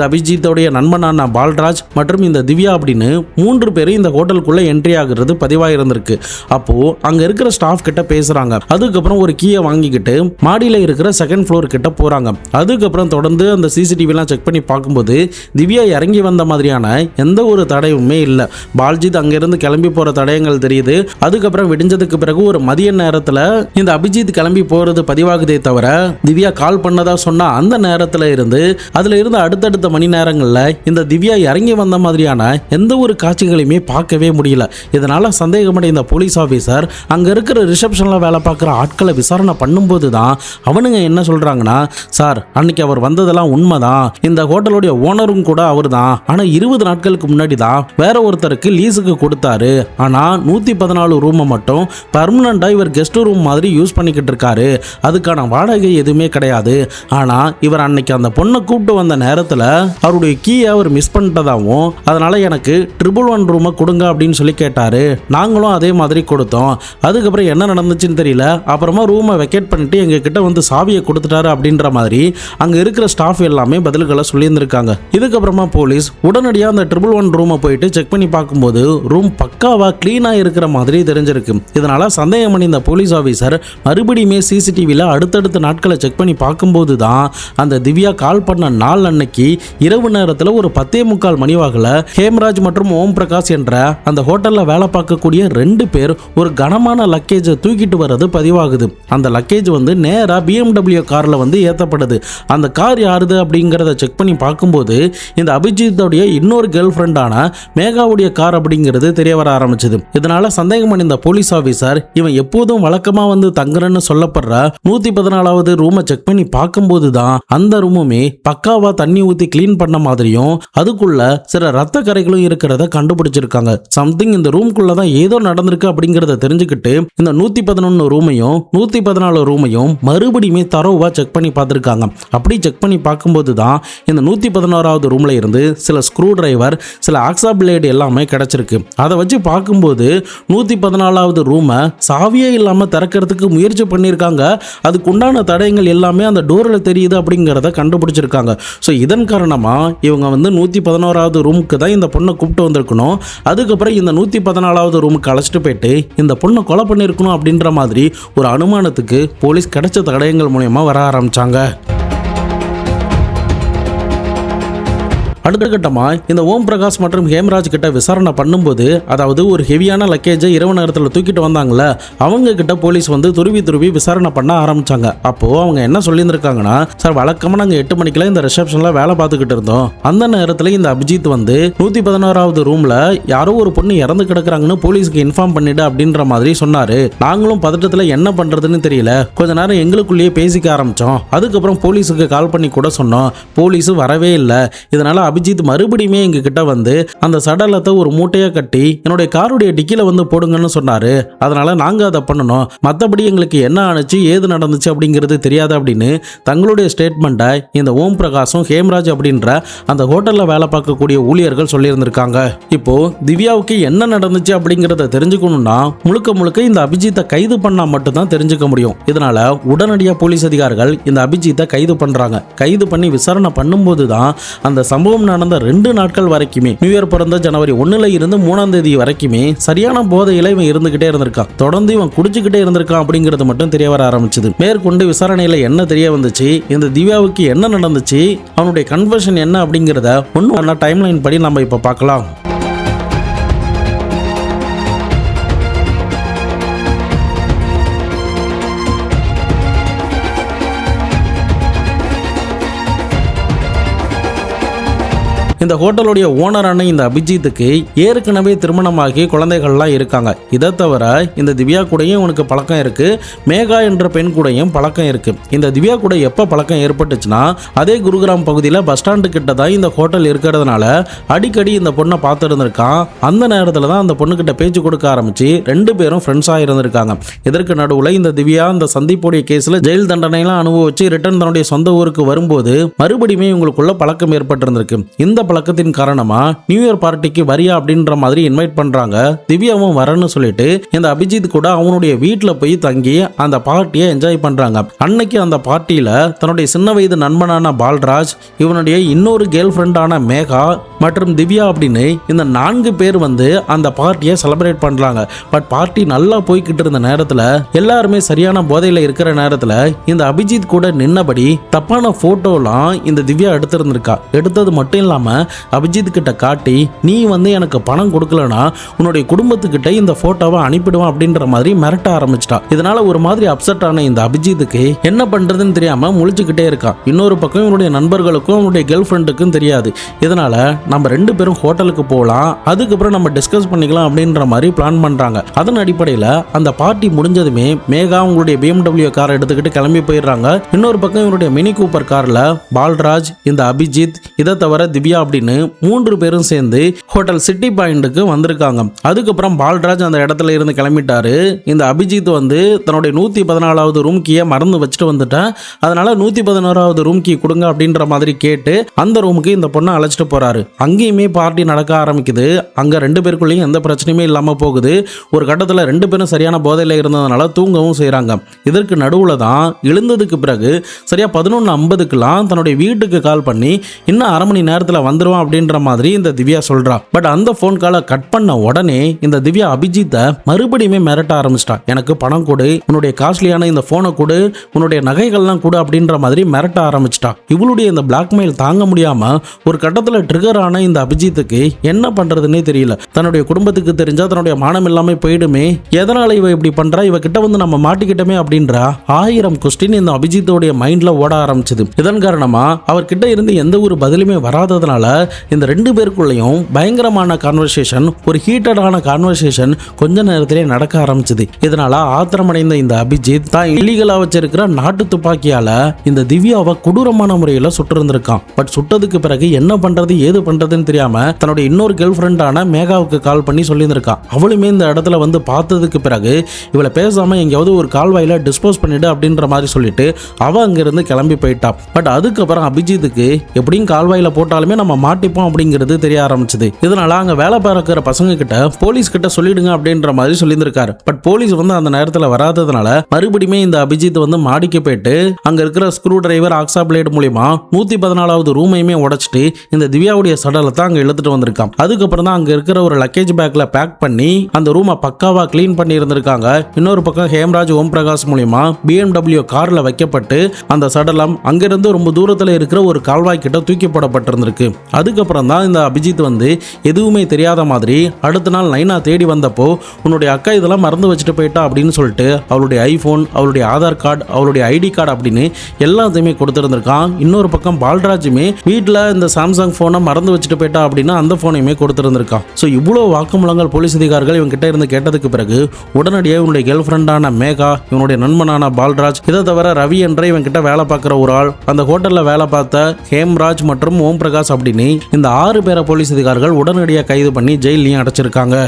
S1: அபிஜித்தோடைய நண்பனான பால்ராஜ் மற்றும் இந்த திவ்யா அப்படின்னு 3 பேர் இந்த ஹோட்டலுக்குள்ள என்ட்ரி ஆகுறது பதிவாக இருந்திருக்கு. அப்போ அங்க இருக்கிற ஸ்டாஃப் கிட்ட பேசுறாங்க. அதுக்கப்புறம் ஒரு கீயை வாங்கிக்கிட்டு மாடியில இருக்கிற செகண்ட் ஃப்ளோர் கிட்ட போறாங்க. அதுக்கப்புறம் தொடர்ந்து அந்த சிசிடிவி எல்லாம் செக் பண்ணி பார்க்கும்போது திவ்யா இறங்கி வந்த மாதிரியான எந்த ஒரு தடயமுமே இல்லை. பால்ஜித் அங்கிருந்து கிளம்பி போற தடயங்கள் தெரியுது. அதுக்கப்புறம் விடிஞ்சதுக்கு பிறகு ஒரு மதிய நேரத்துல இந்த அபிஜித் கிளம்பி போறது பதிவாகுதே தவிர திவ்யா கால் பண்ணதா சொன்னா அந்த நேரத்துல இருந்து அடுத்தடுத்த மணி நேரங்கள்ல இந்த திவ்யா இறங்கி வந்த மாதிரியான எந்த ஒரு காட்சிகளையுமே பார்க்கவே முடியல. இதனால சந்தேகமடைந்த போலீஸ் ஆபீசர் அங்க இருக்கிற ரிசப்ஷன்ல வேலை பார்க்குற ஆட்களை விசாரணை பண்ணும்போது தான் அவனுங்க என்ன சொல்றாங்கன்னா, சார் அன்னைக்கு அவர் வந்ததெல்லாம் உண்மைதான், இந்த ஹோட்டலுடைய ஓனரும் கூட அவர் தான், ஆனா 20 நாட்களுக்கு முன்னாடி தான் வேற ஒருத்தருக்கு லீஸுக்கு கொடுத்தாரு, ஆனா 114 ரூமை மட்டும் பர்மனண்டா இவர் கெஸ்ட் ரூம் மாதிரி யூஸ் பண்ணிக்கிட்டு இருக்காரு, அதுக்கான வாடகை எதுவுமே கிடையாது, ஆனா இவர் அன்னைக்கு அந்த பொண்ணை கூப்பிட்டு வந்த நேரத்துல அவருடைய கீயை அவர் மிஸ் பண்ணிட்டதாகவும் அதனால எனக்கு 111 ரூமை கொடுங்க அப்படின்னு சொல்லி கேட்டாரு. நாங்களும் அதே மாதிரி கொடுத்தோம். அதுக்கப்புறம் என்ன நடந்துச்சுன்னு தெரியல, அப்புறமா ரூமை வெக்கேட் பண்ணிட்டு எங்க கிட்ட வந்து சாவியை கொடுத்துட்டாரு அப்படின்ற மாதிரி அங்க இருக்கிற ஸ்டாஃப் எல்லாமே பதில்களை சொல்லியிருந்திருக்காங்க. இதுக்கப்புறமா போலீஸ் உடனடியாக அந்த 111 ரூமை போயிட்டு செக் பண்ணி பார்க்கும்போது ரூம் பக்காவா கிளீனா இருக்கிற மாதிரி தெரிஞ்சிருக்கு. இதனால சந்தேகம் பண்ணி இந்த போலீஸ் ஆபீசர் மறுபடியுமே சிசிடிவியில் அடுத்தடுத்த நாட்களை செக் பண்ணி பார்க்கும்போது தான் அந்த திவ்யா கால் பண்ண நாள் அன்னைக்கு இரவு நேரத்தில் ஒரு 10:45 மணி வாக்குல ஹேம்ராஜ் மற்றும் ஓம் பிரகாஷ் என்ற அந்த ஹோட்டல்ல வேலை பார்க்கக்கூடிய 2 பேர் ஒரு கனமான லக்கேஜை தூக்கிட்டு வர்றது பதிவாகுது. அந்த லக்கேஜ் வந்து நேரா BMW கார்ல வந்து ஏத்தப்படுது. அந்த கார் யாருது அப்படிங்கறத செக் பண்ணி பார்க்கும்போது இந்த அபிஜித்தோடைய இன்னொரு கேர்ள் ஃப்ரெண்டான மேகாவுடைய கார் அப்படிங்கிறது தெரிய வர ஆரம்பிச்சது. இதனால சந்தேகம் அடைந்த போலீஸ் ஆபீசர் இவன் எப்போதும் வழக்கமா வந்து தங்குறன்னு சொல்லப்படுற 114வது ரூமை செக் பண்ணி பார்க்கும்போது தான் அந்த ரூமுமே பக்காவா தண்ணி ஊத்தி கிளீன் பண்ண மாதிரியும் அதுக்குள்ள சில ரத்த கரைகளும் இருக்கிறத கண்டுபிடிச்சிருக்காங்க. சம்திங் இந்த ரூம்குள்ள தான் ஏதோ நடந்திருக்கு அப்படிங்கறத தெரிஞ்சுக்கிட்டு இந்த 111 ரூமையும் 114 ரூமையும் மறுபடியுமே தரோவா செக் பண்ணி பார்த்திருக்காங்க. அப்படி செக் பண்ணி பார்க்கும்போது தான் இந்த 111வது ரூம்ல இருந்து சில ஸ்க்ரூ டிரைவர், சில ஆக்ஸா பிளேடு எல்லாமே கிடைச்சிருக்கு. அதை வச்சு பார்க்கும்போது 114வது ரூமை சாவியே இல்லாம திறக்கிறதுக்கு முயற்சி பண்ணியிருக்காங்க. அதுக்கு உண்டான தடயங்கள் எல்லாமே அந்த டோரில் தெரியுது அப்படிங்கிறத கண்டுபிடிச்சிருக்காங்க. ஸோ இதன் காரணமா இவங்க வந்து 111வது ரூமுக்கு தான் இந்த பொண்ணை கூப்பிட்டு வந்திருக்கணும். அதுக்கப்புறம் இந்த 114வது ரூமுக்கு அழைச்சிட்டு போயிட்டு இந்த பொண்ணை கொலை பண்ணியிருக்கணும் அப்படின்ற மாதிரி ஒரு அனுமானத்துக்கு போலீஸ் கிடைச்ச தடயங்கள் மூலமா வர ஆரம்பிச்சாங்க. அடுத்த கட்டமா இந்த ஓம் பிரகாஷ் மற்றும் ஹேம்ராஜ் கிட்ட விசாரணை பண்ணும்போது, அதாவது ஒரு ஹெவியான லக்கேஜை இரவு நேரத்தில் தூக்கிட்டு வந்தாங்கல்ல, அவங்க கிட்ட போலீஸ் வந்து துருவி விசாரணை பண்ண ஆரம்பிச்சாங்க. அப்போ அவங்க என்ன சொல்லியிருந்திருக்காங்கன்னா, சார் வழக்கமா நாங்கள் 8 மணிக்கெல்லாம் இந்த ரிசப்ஷன்ல வேலை பார்த்துக்கிட்டு இருந்தோம். அந்த நேரத்தில் இந்த அபிஜித் வந்து 111வது ரூம்ல யாரோ ஒரு பொண்ணு இறந்து கிடக்குறாங்கன்னு போலீஸுக்கு இன்ஃபார்ம் பண்ணிடு அப்படின்ற மாதிரி சொன்னாரு. நாங்களும் பதட்டத்தில் என்ன பண்றதுன்னு தெரியல, கொஞ்ச நேரம் எங்களுக்குள்ளேயே பேசிக்க ஆரம்பிச்சோம். அதுக்கப்புறம் போலீஸுக்கு கால் பண்ணி கூட சொன்னோம், போலீஸ் வரவே இல்லை. இதனால அபிஜித் மறுபடியுமே எங்க கிட்ட வந்து அந்த சடலத்தை ஒரு மூட்டையா கட்டி என்னுடைய காருடைய டிக்கில வந்து போடுங்கன்னு சொன்னாரு. அதனால நாங்க அதை பண்ணணும், மற்றபடி எங்களுக்கு என்ன ஆனிச்சு ஏது நடந்துச்சு அப்படிங்கிறது தெரியாது அப்படின்னு தங்களுடைய ஸ்டேட்மெண்ட்டை இந்த ஓம் பிரகாஷும் ஹேம்ராஜ் அப்படின்ற அந்த ஹோட்டல்ல வேலை பார்க்கக்கூடிய ஊழியர்கள் சொல்லியிருந்திருக்காங்க. இப்போ திவ்யாவுக்கு என்ன நடந்துச்சு அப்படிங்கிறத தெரிஞ்சுக்கணும்னா முழுக்க இந்த அபிஜித்தை கைது பண்ணா மட்டும்தான் தெரிஞ்சுக்க முடியும். இதனால உடனடியாக போலீஸ் அதிகாரிகள் இந்த அபிஜித்தை கைது பண்றாங்க. கைது பண்ணி விசாரணை பண்ணும்போது தான் அந்த சம்பவம் நடந்த 2 நாட்கள் வரைக்குமே, நியூ இயர் பிறந்த ஜனவரி 1ல இருந்து 3ஆம் தேதி வரைக்குமே சரியான போதையில இவன் இருந்துகிட்டே இருந்திருக்கான். தொடர்ந்து இவன் குடிச்சுக்கிட்டே இருந்திருக்கான் அப்படிங்கிறது மட்டும் தெரிய வர ஆரம்பிச்சது. மேற்கொண்டு விசாரணையில என்ன தெரிய வந்துச்சு, இந்த திவ்யாவுக்கு என்ன நடந்துச்சு, அவனுடைய கன்வர்ஷன் என்ன அப்படிங்கிறத ஒன்னு டைம்லைன் படி நம்ம இப்ப பார்க்கலாம். இந்த ஹோட்டலுடைய ஓனரான இந்த அபிஜித்துக்கு ஏற்கனவே திருமணமாகி குழந்தைகள்லாம் இருக்காங்க. இதை தவிர இந்த திவ்யா கூடயும் உனக்கு பழக்கம் இருக்கு, மேகா என்ற பெண் கூடயும் பழக்கம் இருக்கு. இந்த திவ்யா கூட எப்போ பழக்கம் ஏற்பட்டுச்சுன்னா, அதே குருகிராம் பகுதியில் பஸ் ஸ்டாண்டு கிட்ட தான் இந்த ஹோட்டல் இருக்கிறதுனால அடிக்கடி இந்த பொண்ணை பார்த்து இருந்திருக்கான். அந்த நேரத்தில் தான் அந்த பொண்ணுக்கிட்ட பேச்சு கொடுக்க ஆரம்பிச்சு 2 பேரும் ஃப்ரெண்ட்ஸாக இருந்திருக்காங்க. இதற்கு நடுவில் இந்த திவ்யா இந்த சந்திப்புடைய கேஸில் ஜெயில் தண்டனைலாம் அனுபவிச்சு ரிட்டர்ன் தன்னுடைய சொந்த ஊருக்கு வரும்போது மறுபடியுமே இவங்களுக்குள்ள பழக்கம் ஏற்பட்டிருந்திருக்கு. இந்த பழக்கத்தின் காரணமா நியூ இயர் பார்ட்டிக்கு வரியா அப்படின்ற மாதிரி இன்வைட் பண்றாங்க. திவ்யாவும் வரன்னு சொல்லிட்டு இந்த அபிஜித் கூட அவனுடைய வீட்டுல போய் தங்கி அந்த பார்ட்டியை என்ஜாய் பண்றாங்க. அன்னைக்கு அந்த பார்ட்டியில தன்னுடைய சின்ன வயது நண்பனான பால்ராஜ், இவனுடைய இன்னொரு கேர்ள் ஃப்ரெண்டான மேகா மற்றும் திவ்யா அப்படின்னு இந்த 4 பேர் வந்து அந்த பார்ட்டியை செலிப்ரேட் பண்றாங்க. பட் பார்ட்டி நல்லா போய்கிட்டு இருந்த நேரத்துல, எல்லாருமே சரியான போதையில இருக்கிற நேரத்துல இந்த அபிஜித் கூட நின்னபடி தப்பான போட்டோலாம் இந்த திவ்யா எடுத்திருந்திருக்கா. எடுத்தது மட்டும் இல்லாம அபிஜித் கிட்ட காட்டி, நீ வந்து எனக்கு பணம் கொடுக்கலனா உன்னுடைய குடும்பத்துக்கிட்ட இந்த போட்டோவை அனுப்பிடுவான் அப்படின்ற மாதிரி மிரட்ட ஆரம்பிச்சிட்டா. இதனால ஒரு மாதிரி அப்செட் ஆன இந்த அபிஜித்துக்கு என்ன பண்றதுன்னு தெரியாம முழிச்சுக்கிட்டே இருக்கான். இன்னொரு பக்கம் இவனுடைய நண்பர்களுக்கும் அவனுடைய கேர்ள் ஃப்ரெண்டுக்கும் தெரியாது. இதனால நம்ம 2 பேரும் ஹோட்டலுக்கு போகலாம், அதுக்கப்புறம் நம்ம டிஸ்கஸ் பண்ணிக்கலாம் அப்படின்ற மாதிரி பிளான் பண்றாங்க. அதன் அடிப்படையில் அந்த பார்ட்டி முடிஞ்சதுமே மேகா உங்களுடைய BMW காரை எடுத்துக்கிட்டு கிளம்பி போயிடுறாங்க. இன்னொரு பக்கம் இவனுடைய மினி கூப்பர் கார்ல பால்ராஜ், இந்த அபிஜித், இதை தவிர திவ்யா அப்படின்னு 3 பேரும் சேர்ந்து ஹோட்டல் சிட்டி பாயிண்ட்டுக்கு வந்திருக்காங்க. அதுக்கப்புறம் பால்ராஜ் அந்த இடத்துல இருந்து கிளம்பிட்டாரு. இந்த அபிஜித் வந்து தன்னுடைய 114வது ரூம் கீயை மறந்து வச்சுட்டு வந்துட்டேன், அதனால 111வது ரூம் கீ கொடுங்க அப்படின்ற மாதிரி கேட்டு அந்த ரூமுக்கு இந்த பொண்ணை அழைச்சிட்டு போறாரு. அங்கேயுமே பார்ட்டி நடக்க ஆரம்பிக்குது. அங்க 2 பேருக்குள்ளேயும் எந்த பிரச்சனையுமே இல்லாம போகுது. ஒரு கட்டத்தில் 2 பேரும் சரியான போதையில இருந்ததுனால தூங்கவும் செய்யறாங்க. இதற்கு நடுவுல தான் எழுந்ததுக்கு பிறகு சரியா 11:50க்குலாம் தன்னுடைய வீட்டுக்கு கால் பண்ணி இன்னும் அரை மணி நேரத்தில் வந்துருவான் அப்படின்ற மாதிரி இந்த திவ்யா சொல்றா. பட் அந்த போன் காலை கட் பண்ண உடனே இந்த திவ்யா அபிஜித்தை மறுபடியுமே மிரட்ட ஆரம்பிச்சிட்டா. எனக்கு பணம் கொடு, உன்னுடைய காஸ்ட்லியான இந்த போனை கொடு, உன்னுடைய நகைகள்லாம் கொடு அப்படின்ற மாதிரி மிரட்ட ஆரம்பிச்சிட்டா. இவளுடைய இந்த பிளாக்மெயில் தாங்க முடியாம ஒரு கட்டத்தில் ட்ரிகர் ஆன இந்த அபிஜித்துக்கு என்ன பண்றதுன்னே தெரியல. தன்னுடைய குடும்பத்துக்கு தெரிஞ்சா தன்னுடைய மானம் இல்லாம போயிடுமே, எதனால இவ இப்படி பண்றா, இவ கிட்ட வந்து நம்ம மாட்டிக்கிட்டோமே அப்படின்ற 1000 கொஸ்டின் இந்த அபிஜித்தோடைய மைண்ட்ல ஓட ஆரம்பிச்சது. இதன் காரணமா அவர்கிட்ட இருந்து எந்த ஒரு பதிலுமே வராததுனால இந்த 2 பேருக்குள்ளேயும் பயங்கரமான கான்வர்சேஷன், ஒரு ஹீட்டடான கான்வர்சேஷன் கொஞ்ச நேரத்திலே நடக்க ஆரம்பிச்சது. இதனால ஆத்திரமடைந்த இந்த அபிஜித் தான் இல்லீகலா வச்சிருக்கிற நாட்டு துப்பாக்கியால இந்த திவ்யாவை கொடூரமான முறையில் சுட்டிருந்திருக்கான். பட் சுட்டதுக்கு பிறகு என்ன பண்றது ஏது பண்றதுன்னு தெரியாம தன்னுடைய இன்னொரு கேர்ள் ஃப்ரெண்டான மேகாவுக்கு கால் பண்ணி சொல்லியிருந்திருக்கான். அவளுமே இந்த இடத்துல வந்து பார்த்ததுக்கு பிறகு இவளை பேசாம எங்கேயாவது ஒரு கால்வாயில டிஸ்போஸ் பண்ணிடு அப்படின்ற மாதிரி சொல்லிட்டு அவ அங்கிருந்து கிளம்பி போயிட்டான். பட் அதுக்கப்புறம் அபிஜித்துக்கு எப்படியும் கால்வாயில போட்டாலுமே நம்ம மாட்டிப்போம் அப்படிங்கிறது தெரிய ஆரம்பிச்சது. இதனால அங்க வேலை பார்க்கிற பசங்க கிட்ட போலீஸ் கிட்ட சொல்லிடுங்க அப்படின்ற மாதிரி சொல்லியிருந்திருக்காரு. பட் போலீஸ் வந்து அந்த நேரத்தில் வராததுனால மறுபடியுமே இந்த அபிஜித் வந்து மாடிக்கு போயிட்டு அங்க இருக்கிற ஸ்க்ரூ டிரைவர் ஆக்ஸா பிளேட் மூலியமா 114வது ரூமையுமே உடைச்சிட்டு இந்த திவ்யாவுடைய சடலத்தை அங்க இழுத்துட்டு வந்திருக்கான். அதுக்கப்புறம் தான் அங்க இருக்கிற ஒரு லக்கேஜ் பேக்ல பேக் பண்ணி அந்த ரூமை பக்காவா கிளீன் பண்ணி இருந்திருக்காங்க. இன்னொரு பக்கம் ஹேம்ராஜ் ஓம் பிரகாஷ் மூலியமா BMW கார்ல வைக்கப்பட்டு அந்த சடலம் அங்கிருந்து ரொம்ப தூரத்தில் இருக்கிற ஒரு கால்வாய் கிட்ட தூக்கி போடப்பட்டிருந்திருக்கு. அதுக்கப்புறம் தான் இந்த அபிஜித் வந்து எதுவுமே தெரியாத மாதிரி அடுத்த நாள் நைனா தேடி வந்தப்போ உன்னுடைய அக்கா இதெல்லாம் மறந்து வச்சுட்டு போயிட்டா அப்படின்னு சொல்லிட்டு அவளுடைய ஐபோன், அவளுடைய ஆதார் கார்டு, அவளுடைய ஐடி கார்டு அப்படின்னு எல்லாத்தையுமே கொடுத்திருந்திருக்கான். இன்னொரு பக்கம் பால்ராஜுமே வீட்டில் இந்த சாம்சங் போனை மறந்து வச்சுட்டு போயிட்டா அப்படின்னா அந்த போனையுமே கொடுத்திருந்திருக்கான். ஸோ இவ்வளோ வாக்குமூலங்கள் போலீஸ் அதிகாரிகள் இவங்க கிட்ட இருந்து கேட்டதுக்கு பிறகு உடனடியாக இவனுடைய கேர்ள் ஃப்ரெண்டான மேகா, இவனுடைய நண்பனான பால்ராஜ், இதை தவிர ரவி என்ற இவன் கிட்ட வேலை பார்க்குற ஒரு ஆள், அந்த ஹோட்டலில் வேலை பார்த்த ஹேம்ராஜ் மற்றும் ஓம் பிரகாஷ் அப்படின்னு இந்த 6 பேரை போலீஸ் அதிகாரிகள் உடனடியாக கைது பண்ணி ஜெயிலையும் அடைச்சிருக்காங்க.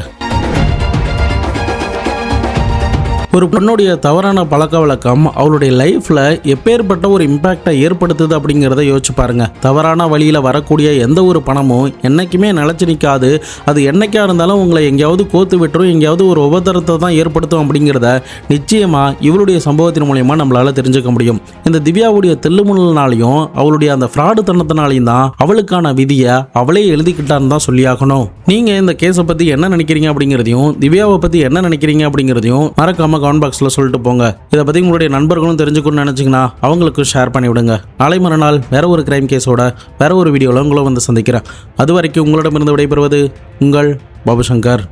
S1: ஒரு பொண்ணுடைய தவறான பழக்க வழக்கம் அவளுடைய லைஃப்ல எப்பேற்பட்ட ஒரு இம்பாக்டை ஏற்படுத்துது அப்படிங்கிறத யோசிச்சு பாருங்க. தவறான வழியில வரக்கூடிய எந்த ஒரு பணமும் என்னைக்குமே நிலைச்சு நிற்காது. அது என்னைக்கா இருந்தாலும் உங்களை எங்கேயாவது கோத்து விட்டுரும், எங்கேயாவது ஒரு உபத்திரத்தை தான் ஏற்படுத்தும் அப்படிங்கிறத நிச்சயமா இவளுடைய சம்பவத்தின் மூலயமா நம்மளால தெரிஞ்சுக்க முடியும். இந்த திவ்யாவுடைய தெல்லுமுனாலையும் அவளுடைய அந்த ஃப்ராடு தனத்தினாலையும் தான் அவளுக்கான விதியை அவளே எழுதிக்கிட்டான்னு தான் சொல்லியாகணும். நீங்க இந்த கேஸை பத்தி என்ன நினைக்கிறீங்க அப்படிங்கிறதையும், திவ்யாவை பத்தி என்ன நினைக்கிறீங்க அப்படிங்கிறதையும் மறக்காம கமெண்ட் பாக்ஸ்ல சொல்லிட்டு போங்க. இதை பத்தி உங்களுடைய நண்பர்களும் தெரிஞ்சுக்கணும்னு நினைச்சீங்கன்னா அவங்களுக்கு ஷேர் பண்ணி விடுங்க. நாளை மறுநாள் வேற ஒரு கிரைம் கேஸோட வேற ஒரு வீடியோல உங்களை வந்து சந்திக்கிறேன். அது வரைக்கும் உங்களிடமிருந்து விடைபெறுவது உங்கள் பாபு சங்கர்.